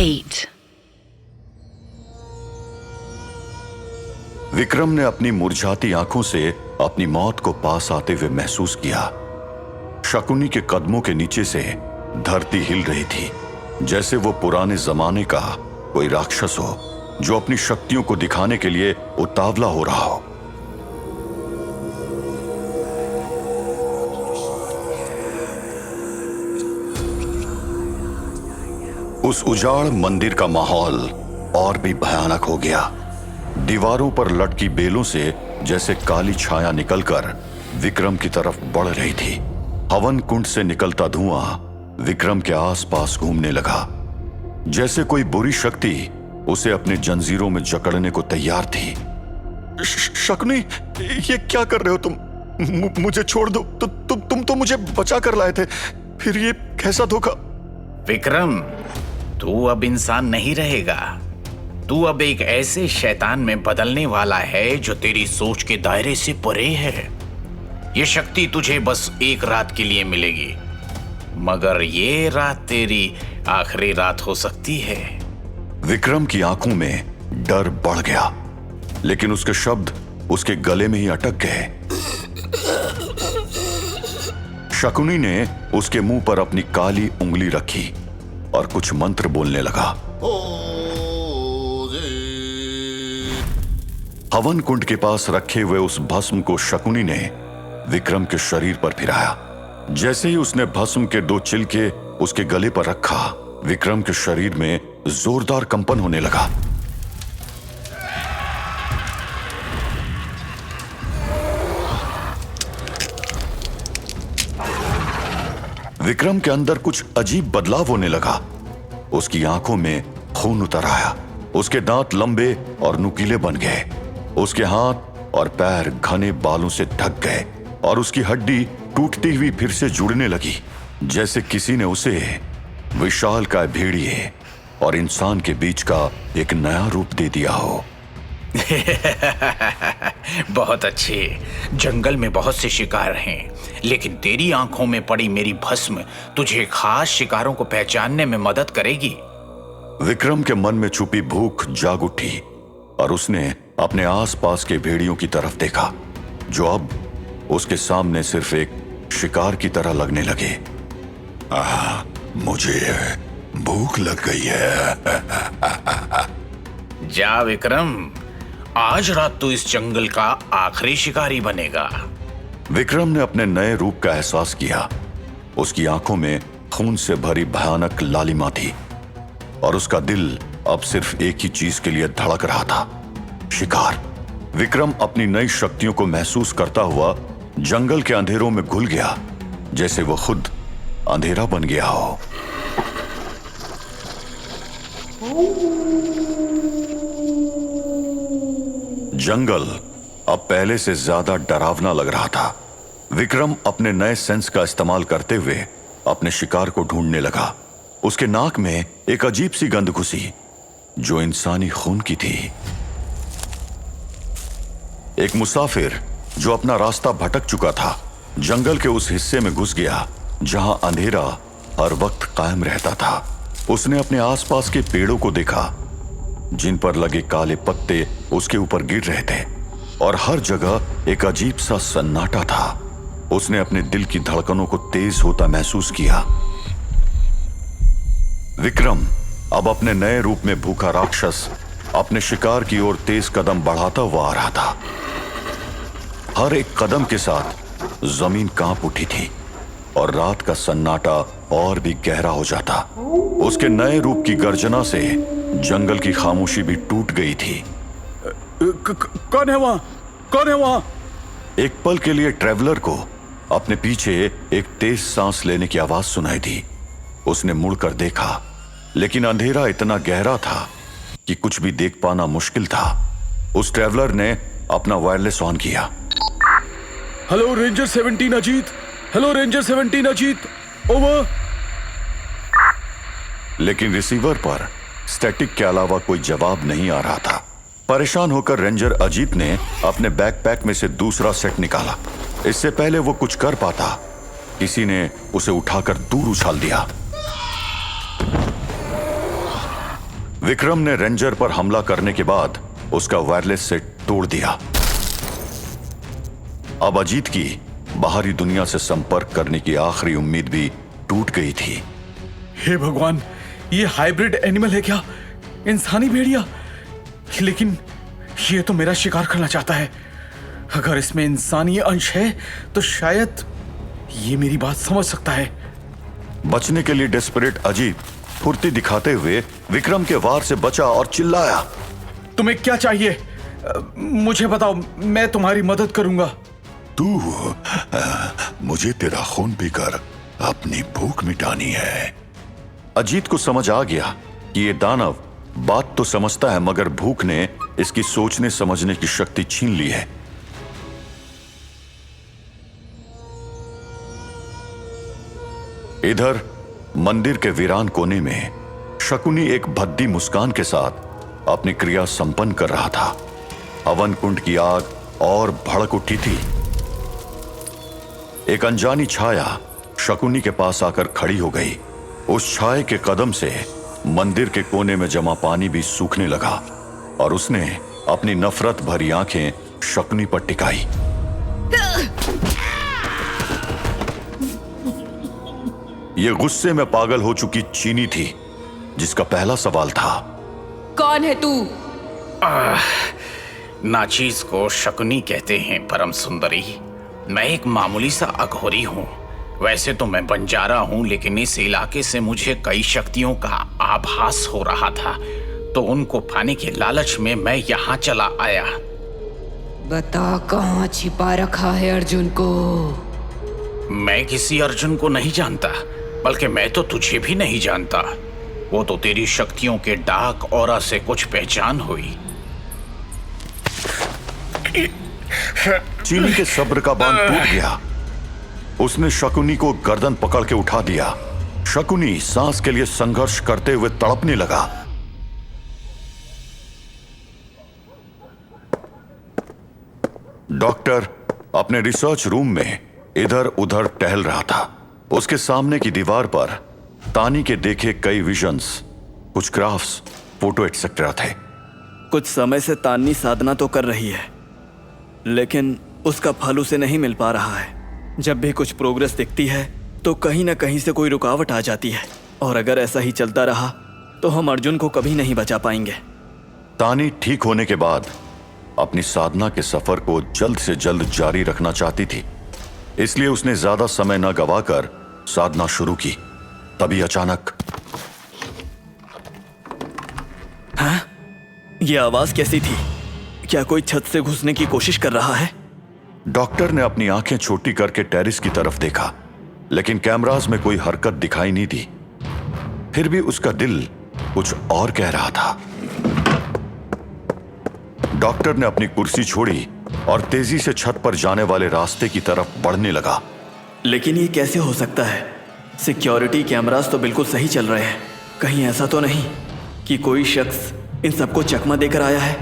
8. विक्रम ने अपनी मुरझाती आंखों से अपनी मौत को पास आते हुए महसूस किया। शकुनी के कदमों के नीचे से धरती हिल रही थी, जैसे वो पुराने जमाने का कोई राक्षस हो जो अपनी शक्तियों को दिखाने के लिए उतावला हो रहा हो। उस उजाड़ मंदिर का माहौल और भी भयानक हो गया। दीवारों पर लटकी बेलों से जैसे काली छाया निकलकर विक्रम की तरफ बढ़ रही थी। हवन कुंड से निकलता धुआं विक्रम के आसपास घूमने लगा, जैसे कोई बुरी शक्ति उसे अपने जंजीरों में जकड़ने को तैयार थी। शकुनी, ये क्या कर रहे हो तुम? मुझे छोड़ दो। तुम तो मुझे बचा कर लाए थे, फिर ये कैसा धोखा? विक्रम, तू अब इंसान नहीं रहेगा। तू अब एक ऐसे शैतान में बदलने वाला है जो तेरी सोच के दायरे से परे है। ये शक्ति तुझे बस एक रात के लिए मिलेगी, मगर ये रात तेरी आखिरी रात हो सकती है। विक्रम की आंखों में डर बढ़ गया, लेकिन उसके शब्द उसके गले में ही अटक गए। शकुनी ने उसके मुंह पर अपनी काली उंगली रखी और कुछ मंत्र बोलने लगा। हवन कुंड के पास रखे हुए उस भस्म को शकुनी ने विक्रम के शरीर पर फिराया। जैसे ही उसने भस्म के 2 चिलके उसके गले पर रखा, विक्रम के शरीर में जोरदार कंपन होने लगा। विक्रम के अंदर कुछ अजीब बदलाव होने लगा। उसकी आंखों में खून उतर आया, उसके दांत लंबे और नुकीले बन गए, उसके हाथ और पैर घने बालों से ढक गए और उसकी हड्डी टूटती हुई फिर से जुड़ने लगी, जैसे किसी ने उसे विशालकाय भेड़िए और इंसान के बीच का एक नया रूप दे दिया हो। बहुत अच्छे। जंगल में बहुत से शिकार हैं, लेकिन तेरी आंखों में पड़ी मेरी भस्म तुझे खास शिकारों को पहचानने में मदद करेगी। विक्रम के मन में छुपी भूख जाग उठी और उसने अपने आसपास के भेड़ियों की तरफ देखा, जो अब उसके सामने सिर्फ एक शिकार की तरह लगने लगे। मुझे भूख लग गई है। जा विक्रम, आज रात तू इस जंगल का आखिरी शिकारी बनेगा। विक्रम ने अपने नए रूप का एहसास किया। उसकी आंखों में खून से भरी भयानक लालिमा थी और उसका दिल अब सिर्फ एक ही चीज के लिए धड़क रहा था, शिकार। विक्रम अपनी नई शक्तियों को महसूस करता हुआ जंगल के अंधेरों में घुल गया, जैसे वो खुद अंधेरा बन गया हो। जंगल अब पहले से ज्यादा डरावना लग रहा था। विक्रम अपने नए सेंस का इस्तेमाल करते हुए अपने शिकार को ढूंढने लगा। उसके नाक में एक अजीब सी गंध घुसी, जो इंसानी खून की थी। एक मुसाफिर जो अपना रास्ता भटक चुका था, जंगल के उस हिस्से में घुस गया जहां अंधेरा हर वक्त कायम रहता था। उसने अपने आसपास के पेड़ों को देखा, जिन पर लगे काले पत्ते उसके ऊपर गिर रहे थे, और हर जगह एक अजीब सा सन्नाटा था। उसने अपने दिल की धड़कनों को तेज होता महसूस किया। विक्रम अब अपने नए रूप में भूखा राक्षस अपने शिकार की ओर तेज कदम बढ़ाता हुआ आ रहा था। हर एक कदम के साथ जमीन कांप उठी थी और रात का सन्नाटा और भी गहरा हो जाता। उसके नए रूप की गर्जना से जंगल की खामोशी भी टूट गई थी। कौन है वहां? कौन है वहां? एक पल के लिए ट्रैवलर को अपने पीछे एक तेज सांस लेने की आवाज सुनाई दी। उसने मुड़कर देखा, लेकिन अंधेरा इतना गहरा था कि कुछ भी देख पाना मुश्किल था। उस ट्रैवलर ने अपना वायरलेस ऑन किया। Hello ranger 17 Ajit. Hello ranger 17 Ajit, over. लेकिन रिसीवर पर स्टैटिक के अलावा कोई जवाब नहीं आ रहा था। परेशान होकर रेंजर अजीत ने अपने बैकपैक में से दूसरा सेट निकाला। इससे पहले वो कुछ कर पाता, किसी ने उसे उठाकर दूर उछाल दिया। विक्रम ने रेंजर पर हमला करने के बाद उसका वायरलेस सेट तोड़ दिया। अब अजीत की बाहरी दुनिया से संपर्क करने की आखिरी उम्मीद भी टूट गई थी। हे भगवान, ये हाइब्रिड एनिमल है क्या? इंसानी भेड़िया? लेकिन ये तो मेरा शिकार करना चाहता है। अगर इसमें इंसानी अंश है तो शायद ये मेरी बात समझ सकता है। बचने के लिए डेस्परेट अजीत फुर्ती दिखाते हुए विक्रम के वार से बचा और चिल्लाया, तुम्हें क्या चाहिए? मुझे बताओ, मैं तुम्हारी मदद करूंगा। तू मुझे तेरा खून पीकर अपनी भूख मिटानी है। अजीत को समझ आ गया कि ये दानव बात तो समझता है मगर भूख ने इसकी सोचने समझने की शक्ति छीन ली है। इधर मंदिर के वीरान कोने में शकुनी एक भद्दी मुस्कान के साथ अपनी क्रिया संपन्न कर रहा था। हवन कुंड की आग और भड़क उठी थी। एक अनजानी छाया शकुनी के पास आकर खड़ी हो गई। उस छाया के कदम से मंदिर के कोने में जमा पानी भी सूखने लगा और उसने अपनी नफरत भरी आंखें शकुनी पर टिकाई। ये गुस्से में पागल हो चुकी चीनी थी जिसका पहला सवाल था, कौन है तू? नाचीज को शकुनी कहते हैं परम सुंदरी। मैं एक मामूली सा अघोरी हूँ। वैसे तो मैं बंजारा हूँ, लेकिन इस इलाके से मुझे कई शक्तियों का आभास हो रहा था, तो उनको पाने के लालच में मैं यहाँ चला आया। बता, कहाँ छिपा रखा है अर्जुन को? मैं किसी अर्जुन को नहीं जानता, बल्कि मैं तो तुझे भी नहीं जानता। वो तो तेरी शक्तियों के डार्क ऑरा से कुछ पहचान हुई। चीनी के सब्र का बांध टूट गया। उसने शकुनी को गर्दन पकड़ के उठा दिया। शकुनी सांस के लिए संघर्ष करते हुए तड़पने लगा। डॉक्टर अपने रिसर्च रूम में इधर उधर टहल रहा था। उसके सामने की दीवार पर तानी के देखे कई विजन्स, कुछ क्राफ्ट्स, फोटो एक्सेट्रा थे। कुछ समय से तानी साधना तो कर रही है, लेकिन उसका फल उसे नहीं मिल पा रहा है। जब भी कुछ प्रोग्रेस दिखती है तो कहीं ना कहीं से कोई रुकावट आ जाती है, और अगर ऐसा ही चलता रहा तो हम अर्जुन को कभी नहीं बचा पाएंगे। तानी ठीक होने के बाद अपनी साधना के सफर को जल्द से जल्द जारी रखना चाहती थी, इसलिए उसने ज्यादा समय न गवाकर साधना शुरू की। तभी अचानक हाँ? ये आवाज कैसी थी? क्या कोई छत से घुसने की कोशिश कर रहा है? डॉक्टर ने अपनी आंखें छोटी करके टेरिस की तरफ देखा, लेकिन कैमरास में कोई हरकत दिखाई नहीं दी। फिर भी उसका दिल कुछ और कह रहा था। डॉक्टर ने अपनी कुर्सी छोड़ी और तेजी से छत पर जाने वाले रास्ते की तरफ बढ़ने लगा। लेकिन ये कैसे हो सकता है? सिक्योरिटी कैमरास तो बिल्कुल सही चल रहे हैं। कहीं ऐसा तो नहीं कि कोई शख्स इन सबको चकमा देकर आया है?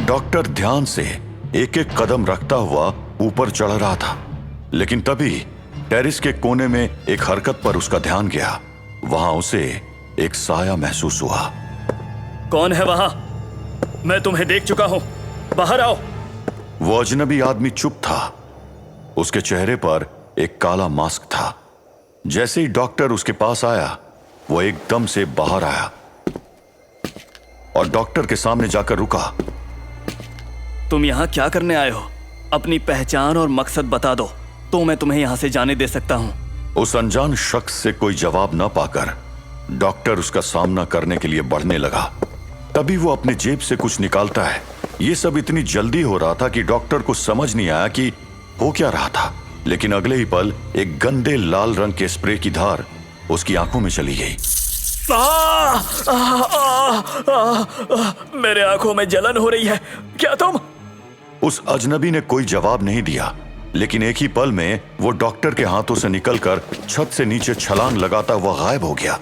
डॉक्टर ध्यान से एक एक कदम रखता हुआ ऊपर चढ़ रहा था, लेकिन तभी टेरिस के कोने में एक हरकत पर उसका ध्यान गया। वहां उसे एक साया महसूस हुआ। कौन है वहां? मैं तुम्हें देख चुका हूं, बाहर आओ। वो अजनबी आदमी चुप था। उसके चेहरे पर एक काला मास्क था। जैसे ही डॉक्टर उसके पास आया, वो एकदम से बाहर आया और डॉक्टर के सामने जाकर रुका। तुम यहाँ क्या करने आए हो? अपनी पहचान और मकसद बता दो तो मैं तुम्हें यहाँ से जाने दे सकता हूँ। उस अनजान शख्स से कोई जवाब न पाकर डॉक्टर उसका सामना करने के लिए बढ़ने लगा। तभी वो अपने जेब से कुछ निकालता है। ये सब इतनी जल्दी हो रहा था कि डॉक्टर को समझ नहीं आया कि हो क्या रहा था, लेकिन अगले ही पल एक गंदे लाल रंग के स्प्रे की धार उसकी आंखों में चली गई। मेरे आंखों में जलन हो रही है। क्या तुम? उस अजनबी ने कोई जवाब नहीं दिया, लेकिन एक ही पल में वो डॉक्टर के हाथों से निकलकर छत से नीचे छलांग लगाता हुआ गायब हो गया।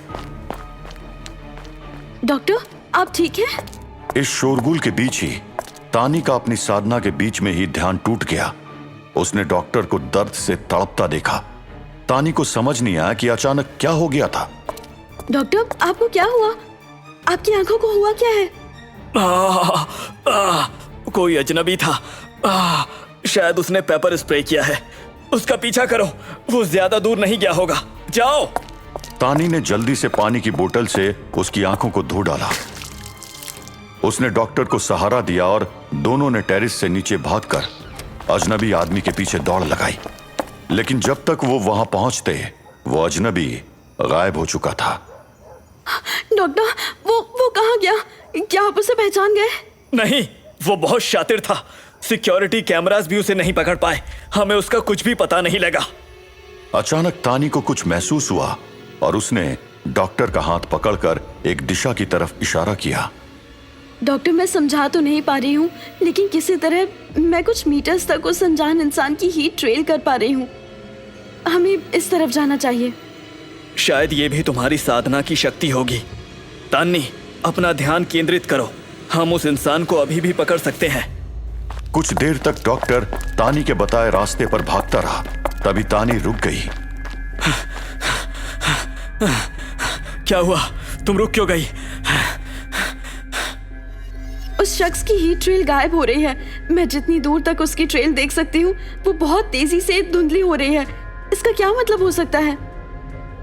डॉक्टर, आप ठीक हैं? इस शोरगुल के बीच ही तानी का अपनी साधना के बीच में ही ध्यान टूट गया। उसने डॉक्टर को दर्द से तड़पता देखा। तानी को समझ नहीं आया कि अचानक क्या हो गया था। डॉक्टर, आपको क्या हुआ? आपकी आंखों को हुआ क्या है? कोई अजनबी था। शायद उसने पेपर स्प्रे किया है। उसका पीछा करो, वो ज्यादा दूर नहीं गया होगा। जाओ। तानी ने जल्दी से पानी की बोतल से उसकी आंखों को धो डाला। उसने डॉक्टर को सहारा दिया और दोनों ने टेरेस से नीचे भागकर अजनबी आदमी के पीछे दौड़ लगाई। लेकिन जब तक वो वहां पहुंचते, वो अजनबी गायब हो चुका था। डॉक्टर, वो कहाँ गया? क्या आप उसे पहचान गए? नहीं, वो बहुत शातिर था। सिक्योरिटी कैमरास भी उसे नहीं पकड़ पाए। हमें उसका कुछ भी पता नहीं लगा। अचानक तानी को कुछ महसूस हुआ और उसने डॉक्टर का हाथ पकड़कर एक दिशा की तरफ इशारा किया। डॉक्टर, मैं समझा तो नहीं पा रही हूँ, लेकिन किसी तरह मैं कुछ मीटर्स तक उस अनजान इंसान की हीट ट्रेल कर पा रही हूँ। हमें इस तरफ जाना चाहिए। शायद ये भी तुम्हारी साधना की शक्ति होगी। तान्नी, अपना ध्यान केंद्रित करो। हम उस इंसान को अभी भी पकड़ सकते हैं। कुछ देर तक डॉक्टर तानी के बताए रास्ते पर भागता रहा। तभी तानी रुक गई। क्या हुआ? तुम रुक क्यों गई? उस शख्स की हीट ट्रेल गायब हो रही है। मैं जितनी दूर तक उसकी ट्रेल देख सकती हूँ, वो बहुत तेजी से धुंधली हो रही है। इसका क्या मतलब हो सकता है?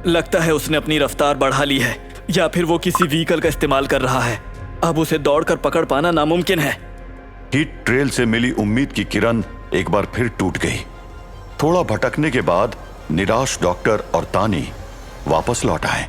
लगता है उसने अपनी रफ्तार बढ़ा ली है, या फिर वो किसी व्हीकल का इस्तेमाल कर रहा है। अब उसे दौड़कर पकड़ पाना नामुमकिन है। हीट ट्रेल से मिली उम्मीद की किरण एक बार फिर टूट गई। थोड़ा भटकने के बाद निराश डॉक्टर और तानी वापस लौट आए।